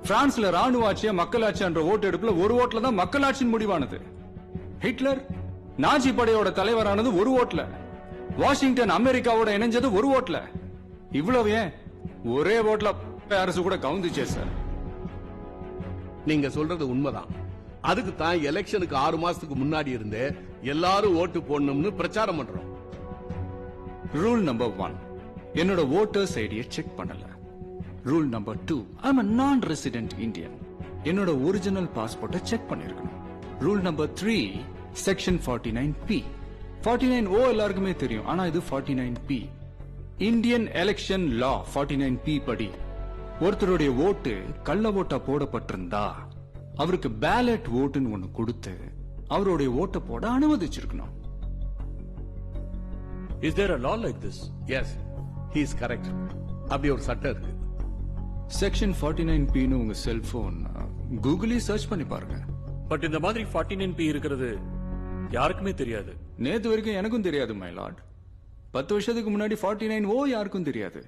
பிரான்ஸ்ல ராணுவ ஆட்சியா மக்களாட்சி என்ற ஓட்டு எடுப்புல ஒரு ஓட்டுல தான் மக்களாட்சியின் முடிவானது. ஹிட்லர் நாஜி படையோட தலைவரானது ஒரு ஓட்டுல. வாஷிங்டன் அமெரிக்காவோட இணைஞ்சது ஒரு ஓட்டுல. இவ்வளவு ஏன் ஒரே ஓட்டுல அரசு கூட கவுந்துச்சே சார். நீங்க சொல்றது உண்மைதான். அதுக்கு தான் எலெக்ஷனுக்கு 6 மாசத்துக்கு முன்னாடி இருந்தே எல்லாரும் ஓட்டு போடணும்னு பிரச்சாரம் பண்றோம். ரூல் நம்பர் 1, என்னோட ஓட்டர்ஸ் ஐடியை செக் பண்ணல. Rule number 2, I am a non-resident Indian. என்னோட ஒரிஜினல் பாஸ்போர்ட்டை செக் பண்ணிருக்கணும். Rule number 3, section 49P. 49O எல்லாருக்குமே தெரியும், ஆனா இது 49P. இந்தியன் எலெக்ஷன் லா 49P படி ஒருத்தருடைய ஓட்டு கள்ள ஓட்டா போடப்பட்டிருந்தா அவருக்கு பேலட் ஓட்டுன்னு ஒண்ணு கொடுத்து அவருடைய ஓட்டை போட அனுமதிச்சிருக்கணும். Is there a law like this? Yes, he is correct. அப்படி ஒரு சட்டம் இருக்கு. செக்ஷன் 49P உங்க செல்போன் கூகுளே சர்ச் பண்ணி பாருங்க. பட் இந்த மாதிரி 49P இருக்கிறது யாருக்குமே தெரியாது. நேத்து வரைக்கும் எனக்கும் தெரியாது மை லார்ட். 10 வருஷத்துக்கு முன்னாடி 49O யாருக்கும் தெரியாது.